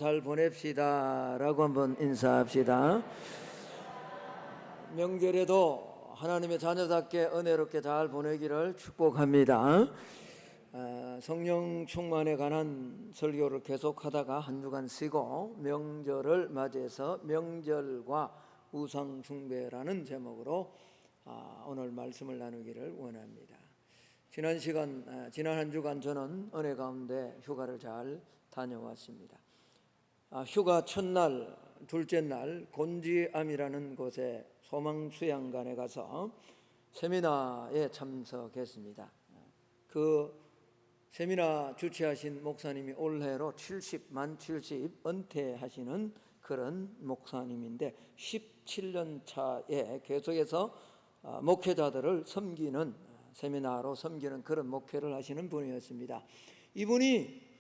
잘 보냅시다 라고 한번 인사합시다. 명절에도 하나님의 자녀답게 은혜롭게 잘 보내기를 축복합니다. 성령 충만에 관한 설교를 계속하다가 한 주간 쉬고 명절을 맞이해서 명절과 우상 숭배라는 제목으로 오늘 말씀을 나누기를 원합니다. 지난 한 주간 저는 은혜 가운데 휴가를 잘 다녀왔습니다. 휴가 첫날, 둘째 날 곤지암이라는 곳에 소망수양관에 가서 세미나에 참석했습니다. 그 세미나 주최하신 목사님이 올해로 70 은퇴하시는 그런 목사님인데 17년 차에 계속해서 목회자들을 섬기는 세미나로 섬기는 그런 목회를 하시는 분이었습니다. 이분이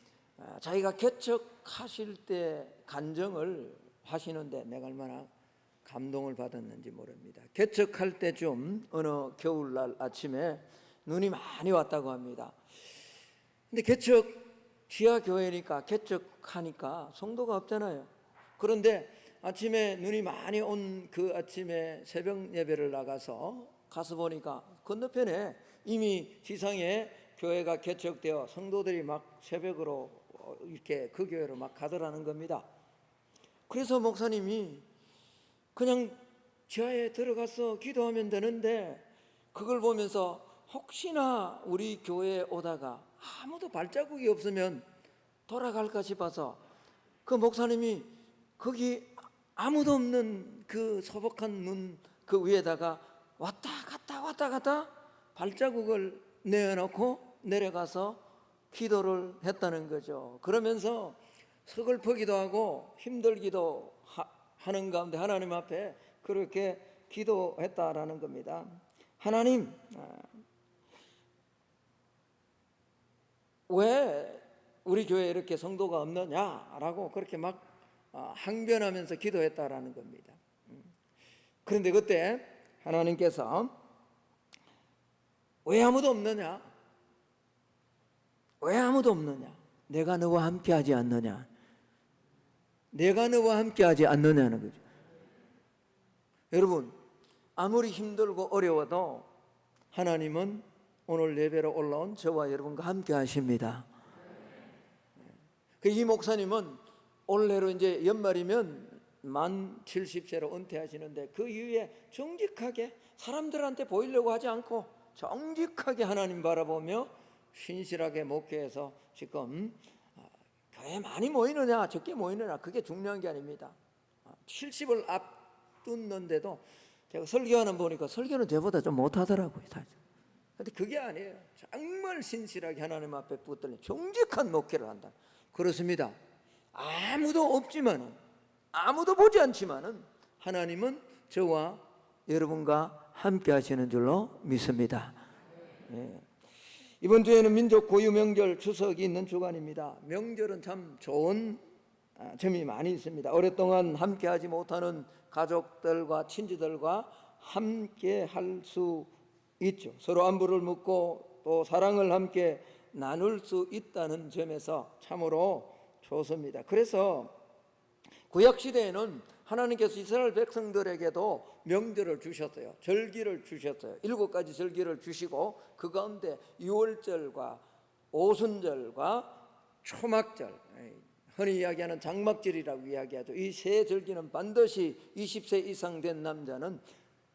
자기가 개척하실 때 간증을 하시는데 내가 얼마나 감동을 받았는지 모릅니다. 개척할 때쯤 어느 겨울날 아침에 눈이 많이 왔다고 합니다. 근데 지하교회니까 개척하니까 성도가 없잖아요. 그런데 아침에 눈이 많이 온 그 아침에 새벽 예배를 나가서 가서 보니까 건너편에 이미 지상에 교회가 개척되어 성도들이 막 새벽으로 이렇게 그 교회로 막 가더라는 겁니다. 그래서 목사님이 그냥 지하에 들어가서 기도하면 되는데 그걸 보면서 혹시나 우리 교회에 오다가 아무도 발자국이 없으면 돌아갈까 싶어서 그 목사님이 거기 아무도 없는 그 소복한 문 그 위에다가 왔다 갔다 발자국을 내어놓고 내려가서 기도를 했다는 거죠. 그러면서 서글프기도 하고 힘들기도 하는 가운데 하나님 앞에 그렇게 기도했다라는 겁니다. 하나님, 왜 우리 교회에 이렇게 성도가 없느냐라고 그렇게 막 항변하면서 기도했다라는 겁니다. 그런데 그때 하나님께서 왜 아무도 없느냐? 왜 아무도 없느냐? 내가 너와 함께하지 않느냐? 내가 너와 함께하지 않느냐는 거죠. 여러분, 아무리 힘들고 어려워도 하나님은 오늘 예배로 올라온 저와 여러분과 함께 하십니다. 이 목사님은 올해로 이제 연말이면 만 70세로 은퇴하시는데 그 이후에 정직하게 사람들한테 보이려고 하지 않고 정직하게 하나님 바라보며 신실하게 목회해서 지금 교회 많이 모이느냐 적게 모이느냐 그게 중요한 게 아닙니다. 70을 앞뒀는데도 제가 설교하는 보니까 설교는 저보다 좀 못하더라고요. 근데 그게 아니에요. 정말 신실하게 하나님 앞에 붙들린 정직한 목회를 한다. 그렇습니다. 아무도 없지만은 아무도 보지 않지만은 하나님은 저와 여러분과 함께 하시는 줄로 믿습니다. 이번 주에는 민족 고유 명절 추석이 있는 주간입니다. 명절은 참 좋은 점이 많이 있습니다. 오랫동안 함께 하지 못하는 가족들과 친지들과 함께 할 수 있죠. 서로 안부를 묻고 또 사랑을 함께 나눌 수 있다는 점에서 참으로 좋습니다. 그래서 구약시대에는 하나님께서 이스라엘 백성들에게도 명절을 주셨어요. 절기를 주셨어요. 7가지 절기를 주시고 그 가운데 유월절과 오순절과 초막절, 흔히 이야기하는 장막절이라고 이야기하죠. 이 세 절기는 반드시 20세 이상 된 남자는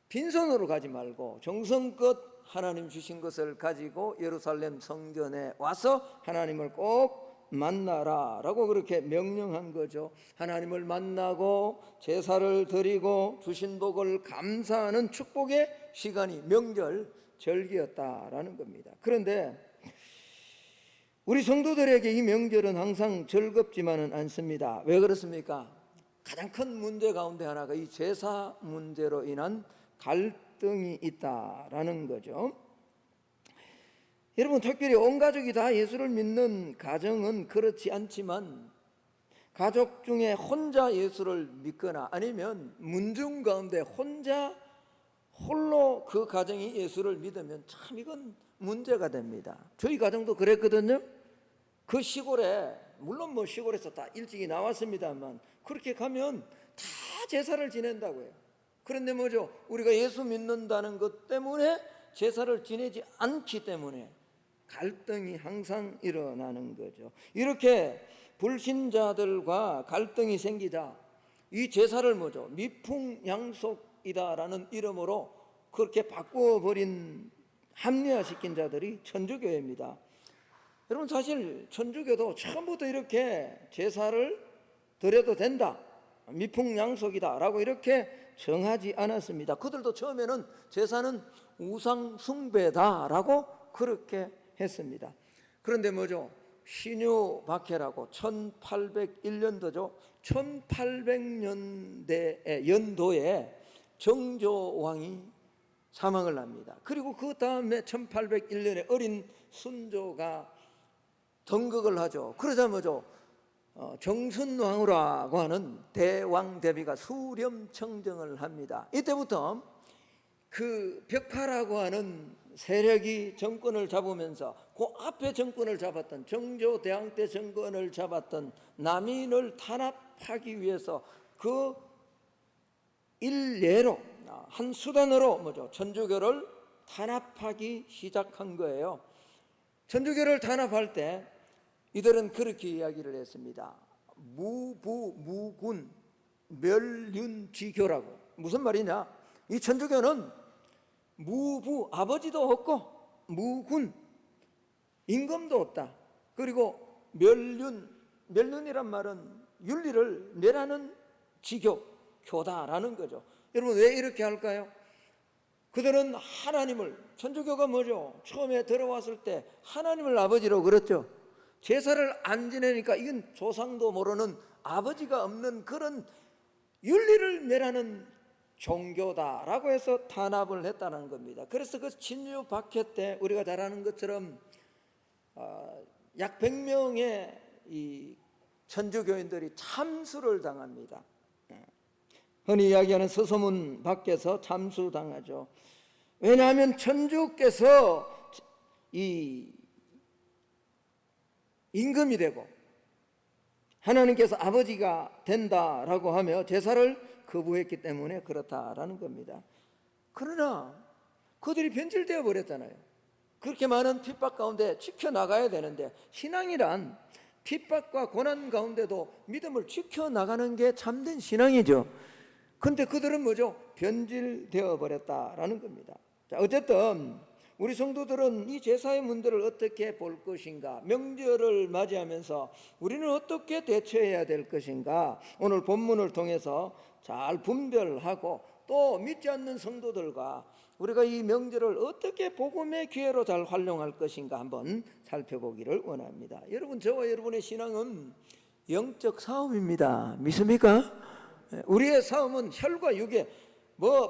빈손으로 가지 말고 정성껏 하나님 주신 것을 가지고 예루살렘 성전에 와서 하나님을 꼭 만나라 라고 그렇게 명령한 거죠. 하나님을 만나고 제사를 드리고 주신 복을 감사하는 축복의 시간이 명절 절기였다라는 겁니다. 그런데 우리 성도들에게 이 명절은 항상 즐겁지만은 않습니다. 왜 그렇습니까? 가장 큰 문제 가운데 하나가 이 제사 문제로 인한 갈등이 있다라는 거죠. 여러분, 특별히 온 가족이 다 예수를 믿는 가정은 그렇지 않지만 가족 중에 혼자 예수를 믿거나 아니면 문중 가운데 홀로 그 가정이 예수를 믿으면 참 이건 문제가 됩니다. 저희 가정도 그랬거든요. 그 시골에 물론 뭐 시골에서 다 일찍이 나왔습니다만 그렇게 가면 다 제사를 지낸다고요. 그런데 뭐죠? 우리가 예수 믿는다는 것 때문에 제사를 지내지 않기 때문에 갈등이 항상 일어나는 거죠. 이렇게 불신자들과 갈등이 생기자 이 제사를 뭐죠? 미풍양속이다라는 이름으로 그렇게 바꾸어버린, 합리화시킨 자들이 천주교회입니다. 여러분, 사실 천주교도 처음부터 이렇게 제사를 드려도 된다, 미풍양속이다라고 이렇게 정하지 않았습니다. 그들도 처음에는 제사는 우상 숭배다라고 그렇게 했습니다. 그런데 뭐죠? 신유박해라고 1801년도죠. 1800년대의 연도에 정조왕이 사망을 합니다. 그리고 그 다음에 1801년에 어린 순조가 등극을 하죠. 그러자 뭐죠? 정순왕후라고 하는 대왕 대비가 수렴청정을 합니다. 이때부터 그 벽파라고 하는 세력이 정권을 잡으면서 그 앞에 정권을 잡았던 정조 대왕 때 정권을 잡았던 남인을 탄압하기 위해서 그 일례로 한 수단으로 뭐죠? 천주교를 탄압하기 시작한 거예요. 천주교를 탄압할 때 이들은 그렇게 이야기를 했습니다. 무부무군 멸륜지교라고. 무슨 말이냐? 이 천주교는 무부, 아버지도 없고, 무군, 임금도 없다. 그리고 멸륜이란 말은 윤리를 멸하는 지교, 교다라는 거죠. 여러분, 왜 이렇게 할까요? 그들은 하나님을, 천주교가 뭐죠? 처음에 들어왔을 때 하나님을 아버지로 그랬죠. 제사를 안 지내니까 이건 조상도 모르는, 아버지가 없는 그런 윤리를 멸하는 종교다라고 해서 탄압을 했다는 겁니다. 그래서 그 신유박해 때 우리가 잘 아는 것처럼 약 100명의 이 천주교인들이 참수를 당합니다. 흔히 이야기하는 서소문 밖에서 참수당하죠. 왜냐하면 천주께서 이 임금이 되고 하나님께서 아버지가 된다라고 하며 제사를 거부했기 때문에 그렇다라는 겁니다. 그러나 그들이 변질되어 버렸잖아요. 그렇게 많은 핍박 가운데 지켜나가야 되는데, 신앙이란 핍박과 고난 가운데도 믿음을 지켜나가는 게 참된 신앙이죠. 그런데 그들은 뭐죠? 변질되어 버렸다라는 겁니다. 자, 어쨌든 우리 성도들은 이 제사의 문제를 어떻게 볼 것인가, 명절을 맞이하면서 우리는 어떻게 대처해야 될 것인가, 오늘 본문을 통해서 잘 분별하고 또 믿지 않는 성도들과 우리가 이 명절을 어떻게 복음의 기회로 잘 활용할 것인가 한번 살펴보기를 원합니다. 여러분, 저와 여러분의 신앙은 영적 싸움입니다. 믿습니까? 우리의 싸움은 혈과 육의,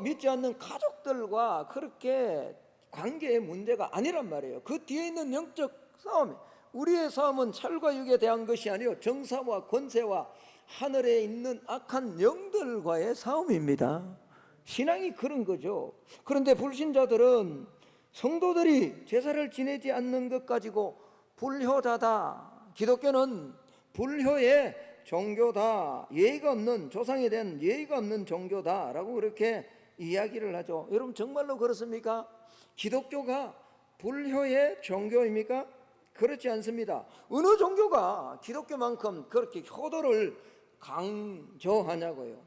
믿지 않는 가족들과 그렇게 관계의 문제가 아니란 말이에요. 그 뒤에 있는 영적 싸움, 우리의 싸움은 혈과 육에 대한 것이 아니요 정사와 권세와 하늘에 있는 악한 영들과의 싸움입니다. 신앙이 그런 거죠. 그런데 불신자들은 성도들이 제사를 지내지 않는 것 가지고 불효자다, 기독교는 불효의 종교다, 예의가 없는, 조상에 대한 예의가 없는 종교다라고 그렇게 이야기를 하죠. 여러분, 정말로 그렇습니까? 기독교가 불효의 종교입니까? 그렇지 않습니다. 어느 종교가 기독교만큼 그렇게 효도를 강조하냐고요.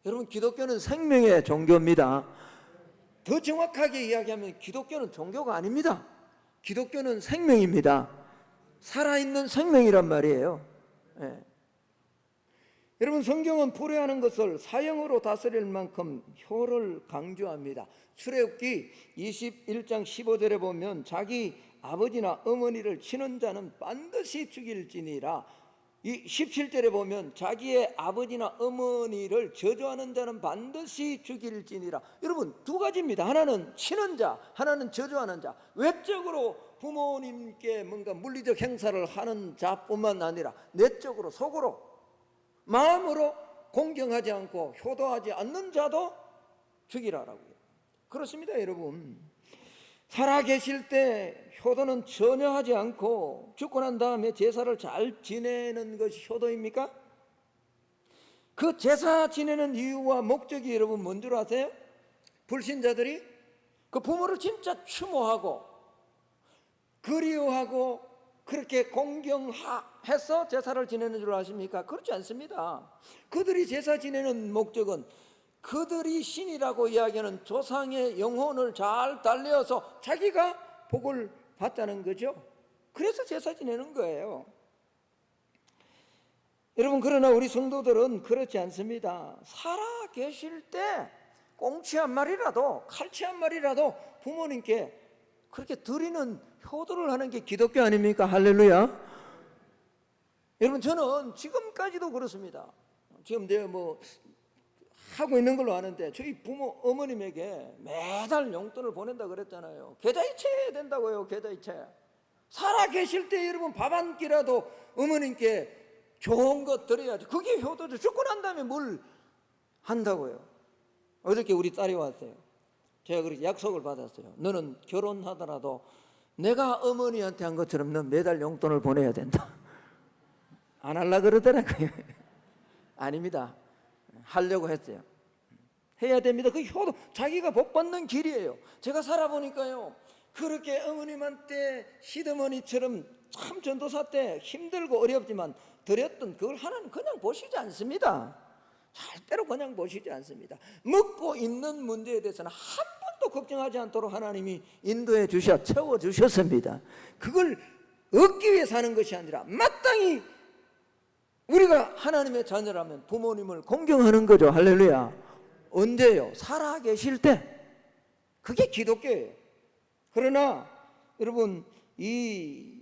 여러분, 기독교는 생명의 종교입니다. 더 정확하게 이야기하면 기독교는 종교가 아닙니다. 기독교는 생명입니다. 살아있는 생명이란 말이에요. 예. 여러분, 성경은 불효하는 것을 사형으로 다스릴 만큼 효를 강조합니다. 출애굽기 21장 15절에 보면 자기 아버지나 어머니를 치는 자는 반드시 죽일지니라. 이 17절에 보면 자기의 아버지나 어머니를 저주하는 자는 반드시 죽일지니라. 여러분, 두 가지입니다. 하나는 치는 자, 하나는 저주하는 자. 외적으로 부모님께 뭔가 물리적 행사를 하는 자뿐만 아니라 내적으로, 속으로, 마음으로 공경하지 않고 효도하지 않는 자도 죽이라라고요. 그렇습니다, 여러분. 살아 계실 때 효도는 전혀 하지 않고 죽고 난 다음에 제사를 잘 지내는 것이 효도입니까? 그 제사 지내는 이유와 목적이 여러분 뭔 줄 아세요? 불신자들이 그 부모를 진짜 추모하고 그리워하고 그렇게 공경해서 제사를 지내는 줄 아십니까? 그렇지 않습니다. 그들이 제사 지내는 목적은 그들이 신이라고 이야기하는 조상의 영혼을 잘 달래어서 자기가 복을 받자는 거죠. 그래서 제사 지내는 거예요. 여러분, 그러나 우리 성도들은 그렇지 않습니다. 살아 계실 때 꽁치 한 마리라도 칼치 한 마리라도 부모님께 그렇게 드리는 효도를 하는 게 기독교 아닙니까? 할렐루야. 여러분, 저는 지금까지도 그렇습니다. 지금 내가 뭐 하고 있는 걸로 아는데 저희 부모 어머님에게 매달 용돈을 보낸다 그랬잖아요. 계좌이체 된다고요. 계좌이체. 살아 계실 때 여러분 밥 한 끼라도 어머님께 좋은 것 드려야죠. 그게 효도죠. 죽고 난 다음에 뭘 한다고요. 어저께 우리 딸이 왔어요. 제가 그렇게 약속을 받았어요. 너는 결혼하더라도 내가 어머니한테 한 것처럼 넌 매달 용돈을 보내야 된다. 안 하려고 그러더라고요. 아닙니다. 하려고 했어요. 해야 됩니다. 그 효도, 자기가 복 받는 길이에요. 제가 살아보니까요, 그렇게 어머님한테 시드머니처럼 참 전도사 때 힘들고 어렵지만 드렸던 그걸 하나님 그냥 보시지 않습니다. 절대로 그냥 보시지 않습니다. 먹고 있는 문제에 대해서는 한 번도 걱정하지 않도록 하나님이 인도해 주셔 채워주셨습니다. 그걸 얻기 위해 사는 것이 아니라 마땅히 우리가 하나님의 자녀라면 부모님을 공경하는 거죠. 할렐루야. 언제요? 살아 계실 때. 그게 기독교예요. 그러나 여러분, 이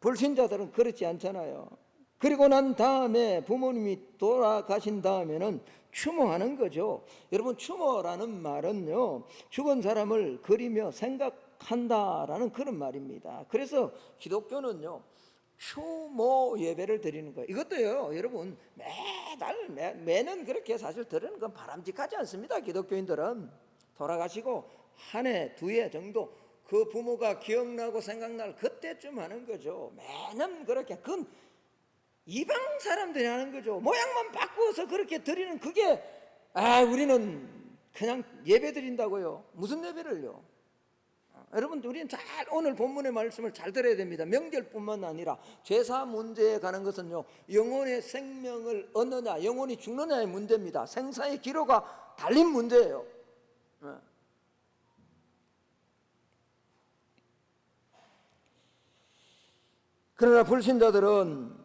불신자들은 그렇지 않잖아요. 그리고 난 다음에 부모님이 돌아가신 다음에는 추모하는 거죠. 여러분, 추모라는 말은요, 죽은 사람을 그리며 생각한다라는 그런 말입니다. 그래서 기독교는요, 추모 예배를 드리는 거예요. 이것도요, 여러분, 매년 그렇게 사실 드리는 건 바람직하지 않습니다. 기독교인들은 돌아가시고 한 해, 두 해 정도 그 부모가 기억나고 생각날 그때쯤 하는 거죠. 매년 그렇게. 그건 이방 사람들이 하는 거죠. 모양만 바꾸어서 그렇게 드리는 그게, 우리는 그냥 예배 드린다고요. 무슨 예배를요? 여러분, 우리는 잘 오늘 본문의 말씀을 잘 들어야 됩니다. 명절뿐만 아니라 제사 문제에 가는 것은요, 영혼의 생명을 얻느냐 영혼이 죽느냐의 문제입니다. 생사의 기로가 달린 문제예요. 그러나 불신자들은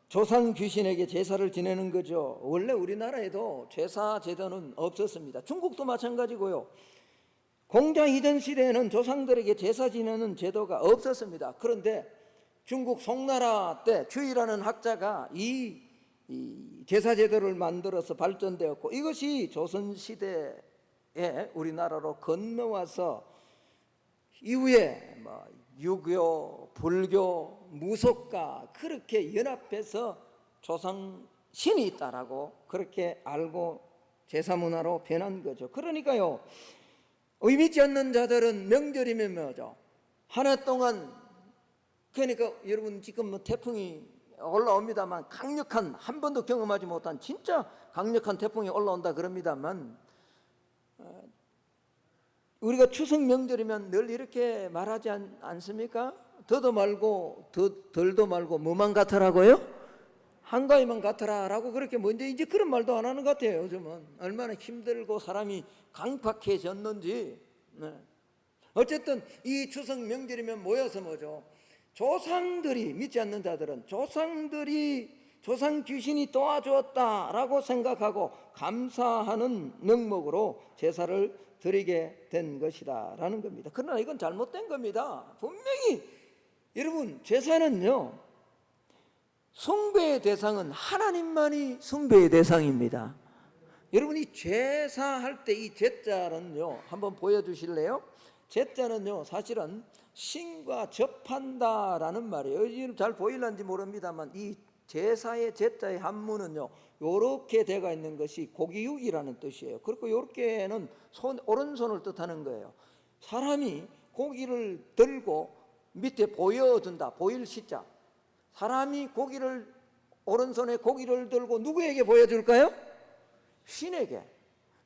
조상 귀신에게 제사를 지내는 거죠. 원래 우리나라에도 제사 제도는 없었습니다. 중국도 마찬가지고요. 공자 이전 시대에는 조상들에게 제사 지내는 제도가 없었습니다. 그런데 중국 송나라 때 주의라는 학자가 이 제사 제도를 만들어서 발전되었고, 이것이 조선 시대에 우리나라로 건너와서 이후에 유교, 불교, 무속과 그렇게 연합해서 조상 신이 있다라고 그렇게 알고 제사 문화로 변한 거죠. 그러니까요, 의미치 않는 자들은 명절이면 뭐죠? 한 해 동안, 그러니까 여러분 지금 태풍이 올라옵니다만, 강력한, 한 번도 경험하지 못한 진짜 강력한 태풍이 올라온다 그럽니다만, 우리가 추석 명절이면 늘 이렇게 말하지 않습니까? 더도 말고 덜도 말고 뭐만 같으라고요? 한가위만 같으라라고 그렇게 먼저 이제 그런 말도 안 하는 것 같아요. 요즘은 얼마나 힘들고 사람이 강팍해졌는지. 어쨌든 이 추석 명절이면 모여서 뭐죠? 조상들이, 믿지 않는 자들은 조상 귀신이 도와주었다라고 생각하고 감사하는 명목으로 제사를 드리게 된 것이다라는 겁니다. 그러나 이건 잘못된 겁니다. 분명히 여러분, 제사는요, 숭배의 대상은 하나님만이 숭배의 대상입니다. 여러분이 제사할 때 이 제자는요, 한번 보여주실래요? 제자는요, 사실은 신과 접한다라는 말이에요. 지금 잘 보일런지 모릅니다만 이 제사의 제자의 한문은요, 요렇게 되어 있는 것이 고기육이라는 뜻이에요. 그리고 요렇게는 오른손을 뜻하는 거예요. 사람이 고기를 들고 밑에 보여준다. 보일 시자. 사람이 고기를 오른손에 고기를 들고 누구에게 보여줄까요? 신에게.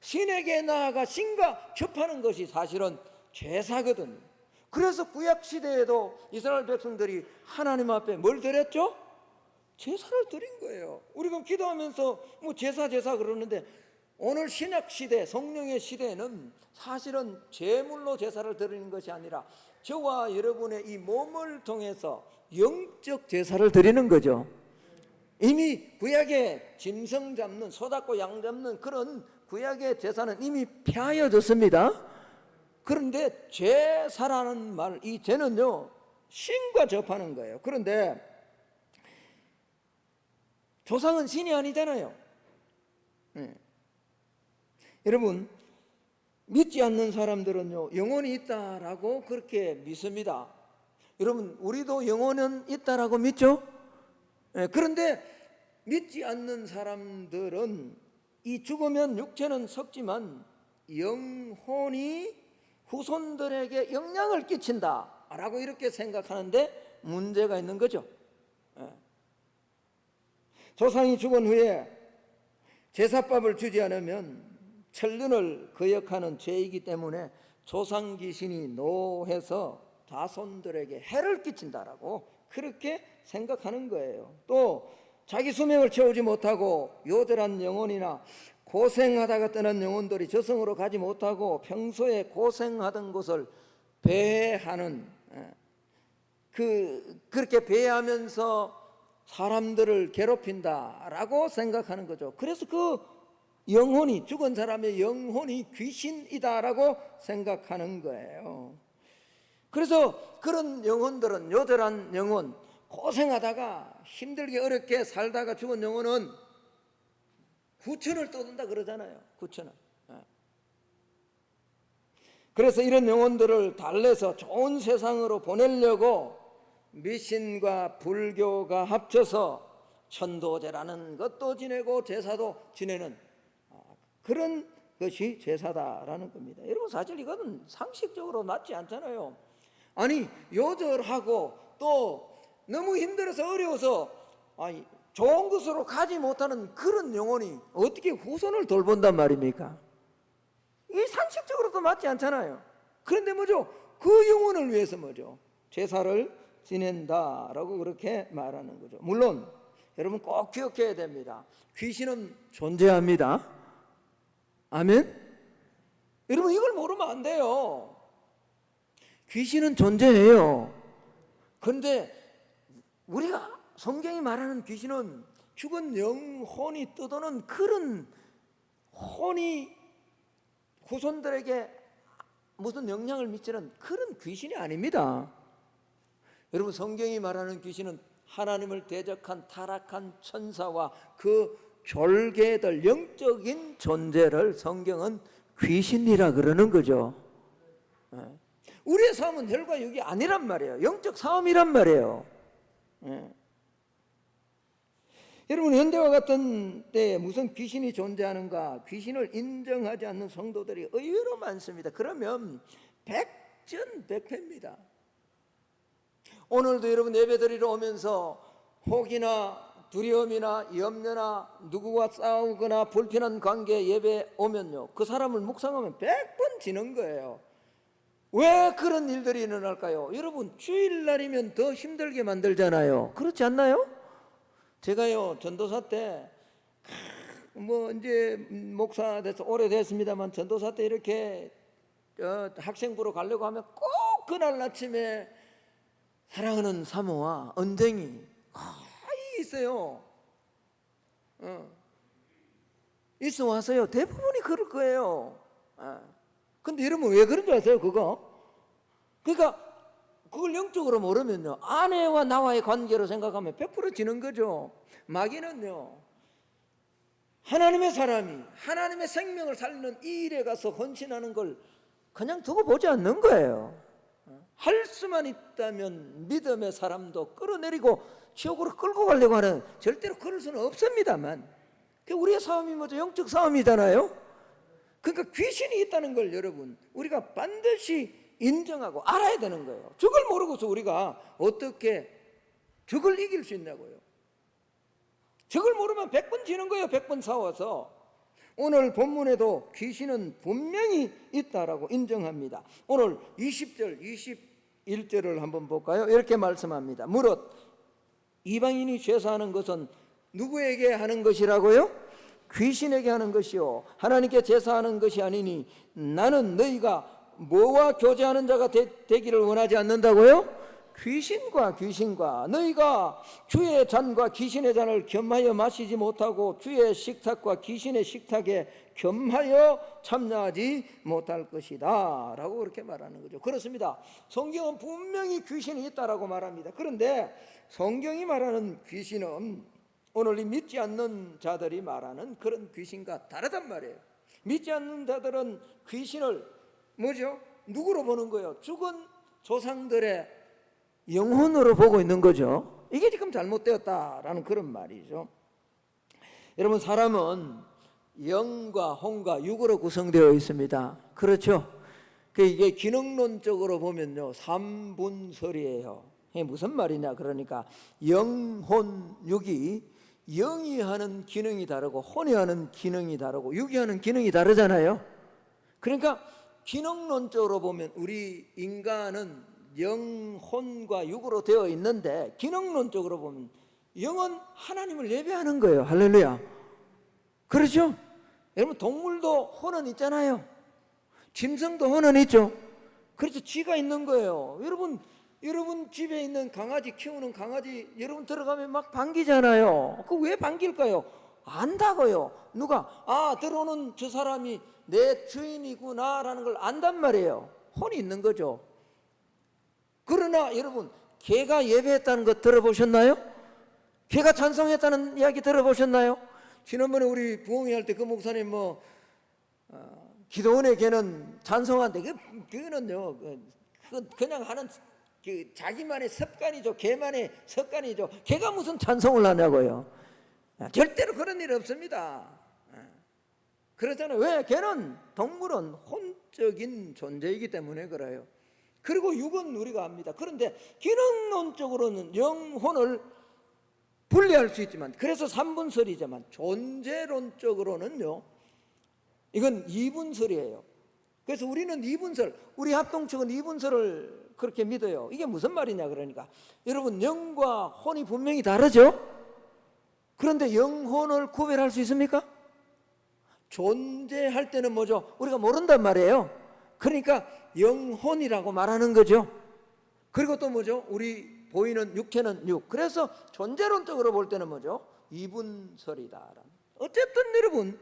신에게 나아가 신과 접하는 것이 사실은 제사거든요. 그래서 구약 시대에도 이스라엘 백성들이 하나님 앞에 뭘 드렸죠? 제사를 드린 거예요. 우리가 기도하면서 뭐 제사 그러는데 오늘 신약 시대, 성령의 시대에는 사실은 제물로 제사를 드리는 것이 아니라 저와 여러분의 이 몸을 통해서 영적 제사를 드리는 거죠. 이미 구약의 짐승 잡는, 소 잡고 양 잡는 그런 구약의 제사는 이미 폐하여졌습니다. 그런데 제사라는 말, 이 제는요 신과 접하는 거예요. 그런데 조상은 신이 아니잖아요. 여러분, 믿지 않는 사람들은요 영혼이 있다라고 그렇게 믿습니다. 여러분, 우리도 영혼은 있다라고 믿죠? 그런데 믿지 않는 사람들은 이 죽으면 육체는 썩지만 영혼이 후손들에게 영향을 끼친다라고 이렇게 생각하는데 문제가 있는 거죠. 조상이 죽은 후에 제사밥을 주지 않으면 천륜을 거역하는 죄이기 때문에 조상 귀신이 노해서 자손들에게 해를 끼친다라고 그렇게 생각하는 거예요. 또 자기 수명을 채우지 못하고 요절한 영혼이나 고생하다가 떠난 영혼들이 저승으로 가지 못하고 평소에 고생하던 곳을 배회하는, 그렇게 배회하면서 사람들을 괴롭힌다라고 생각하는 거죠. 그래서 그 영혼이, 죽은 사람의 영혼이 귀신이다라고 생각하는 거예요. 그래서 그런 영혼들은, 요절한 영혼, 고생하다가 힘들게 어렵게 살다가 죽은 영혼은 구천을 떠든다 그러잖아요. 구천을. 그래서 이런 영혼들을 달래서 좋은 세상으로 보내려고 미신과 불교가 합쳐서 천도제라는 것도 지내고 제사도 지내는 그런 것이 제사다라는 겁니다. 여러분, 사실 이거는 상식적으로 맞지 않잖아요. 아니, 요절하고 또 너무 힘들어서 어려워서 좋은 곳으로 가지 못하는 그런 영혼이 어떻게 후손을 돌본단 말입니까? 이게 상식적으로도 맞지 않잖아요. 그런데 뭐죠? 그 영혼을 위해서 뭐죠? 제사를 지낸다라고 그렇게 말하는 거죠. 물론 여러분 꼭 기억해야 됩니다. 귀신은 존재합니다. 아멘? 여러분, 이걸 모르면 안 돼요. 귀신은 존재해요. 그런데 우리가 성경이 말하는 귀신은 죽은 영혼이 떠도는 그런 혼이 후손들에게 무슨 영향을 미치는 그런 귀신이 아닙니다. 여러분, 성경이 말하는 귀신은 하나님을 대적한 타락한 천사와 그 졸개들, 영적인 존재를 성경은 귀신이라 그러는 거죠. 우리의 삶은 혈과 육이 아니란 말이에요. 영적 싸움이란 말이에요. 여러분, 현대와 같은 때에 무슨 귀신이 존재하는가? 귀신을 인정하지 않는 성도들이 의외로 많습니다. 그러면 백전백패입니다. 오늘도 여러분 예배드리러 오면서 혹이나 두려움이나 염려나 누구와 싸우거나 불편한 관계에 예배 오면요, 그 사람을 묵상하면 100번 지는 거예요. 왜 그런 일들이 일어날까요? 여러분, 주일날이면 더 힘들게 만들잖아요. 그렇지 않나요? 제가요 전도사 때 이제 목사 돼서 오래됐습니다만 전도사 때 이렇게 학생부로 가려고 하면 꼭 그날 아침에 사랑하는 사모와 언쟁이 거의 있어요. 있어 와서요. 대부분이 그럴 거예요. 근데 여러분, 왜 그런 줄 아세요? 그러니까 그걸 영적으로 모르면요, 아내와 나와의 관계로 생각하면 100% 지는 거죠. 마귀는요, 하나님의 사람이 하나님의 생명을 살리는 이 일에 가서 헌신하는 걸 그냥 두고 보지 않는 거예요. 할 수만 있다면 믿음의 사람도 끌어내리고 지옥으로 끌고 가려고 하는, 절대로 그럴 수는 없습니다만, 우리의 싸움이 뭐죠? 영적 싸움이잖아요. 그러니까 귀신이 있다는 걸 여러분, 우리가 반드시 인정하고 알아야 되는 거예요. 저걸 모르고서 우리가 어떻게 저걸 이길 수 있냐고요. 저걸 모르면 100번 지는 거예요. 100번 싸워서. 오늘 본문에도 귀신은 분명히 있다라고 인정합니다. 오늘 20절, 21절을 한번 볼까요? 이렇게 말씀합니다. 무릇 이방인이 제사하는 것은 누구에게 하는 것이라고요? 귀신에게 하는 것이요 하나님께 제사하는 것이 아니니 나는 너희가 뭐와 교제하는 자가 되기를 원하지 않는다고요? 귀신과 너희가 주의 잔과 귀신의 잔을 겸하여 마시지 못하고 주의 식탁과 귀신의 식탁에 겸하여 참여하지 못할 것이다 라고 그렇게 말하는 거죠. 그렇습니다. 성경은 분명히 귀신이 있다라고 말합니다. 그런데 성경이 말하는 귀신은 오늘 이 믿지 않는 자들이 말하는 그런 귀신과 다르단 말이에요. 믿지 않는 자들은 귀신을 뭐죠? 누구로 보는 거예요? 죽은 조상들의 영혼으로 보고 있는 거죠. 이게 지금 잘못되었다라는 그런 말이죠. 여러분, 사람은 영과 혼과 육으로 구성되어 있습니다. 그렇죠? 이게 기능론적으로 보면요 3분설이에요. 이게 무슨 말이냐 그러니까 영, 혼, 육이 영이 하는 기능이 다르고 혼이 하는 기능이 다르고 육이 하는 기능이 다르잖아요. 그러니까 기능론적으로 보면 우리 인간은 영, 혼과 육으로 되어 있는데 기능론적으로 보면 영은 하나님을 예배하는 거예요. 할렐루야. 그렇죠? 여러분, 동물도 혼은 있잖아요. 짐승도 혼은 있죠. 그래서 쥐가 있는 거예요. 여러분 집에 있는 강아지, 키우는 강아지 여러분 들어가면 막 반기잖아요. 그 왜 반길까요? 안다고요. 누가 들어오는 저 사람이 내 주인이구나 라는 걸 안단 말이에요. 혼이 있는 거죠. 그러나 여러분, 개가 예배했다는 거 들어보셨나요? 개가 찬송했다는 이야기 들어보셨나요? 지난번에 우리 부흥회 할 때 그 목사님 기도원의 개는 찬송한데 그거는요 그냥 하는 자기만의 습관이죠. 개만의 습관이죠. 개가 무슨 찬송을 하냐고요. 절대로 그런 일 없습니다. 그렇잖아요. 왜? 개는 동물은 혼적인 존재이기 때문에 그래요. 그리고 육은 우리가 압니다. 그런데 기능론적으로는 영혼을 분리할 수 있지만, 그래서 3분설이지만 존재론적으로는요 이건 2분설이에요. 그래서 우리는 2분설, 우리 합동측은 2분설을 그렇게 믿어요. 이게 무슨 말이냐 그러니까 여러분, 영과 혼이 분명히 다르죠. 그런데 영혼을 구별할 수 있습니까? 존재할 때는 뭐죠? 우리가 모른단 말이에요. 그러니까 영혼이라고 말하는 거죠. 그리고 또 뭐죠? 우리 보이는 육체는 육. 그래서 존재론적으로 볼 때는 뭐죠? 2분설이다. 어쨌든 여러분,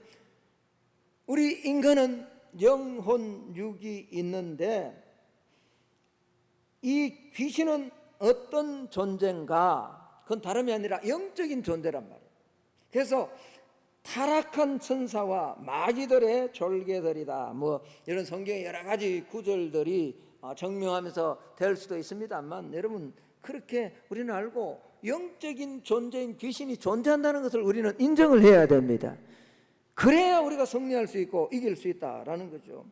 우리 인간은 영혼, 육이 있는데 이 귀신은 어떤 존재인가? 그건 다름이 아니라 영적인 존재란 말이에요. 그래서 타락한 천사와 마귀들의 졸개들이다. 이런 성경의 여러 가지 구절들이 정명하면서 될 수도 있습니다만, 여러분 그렇게 우리는 알고 영적인 존재인 귀신이 존재한다는 것을 우리는 인정을 해야 됩니다. 그래야 우리가 승리할 수 있고 이길 수 있다라는 거죠.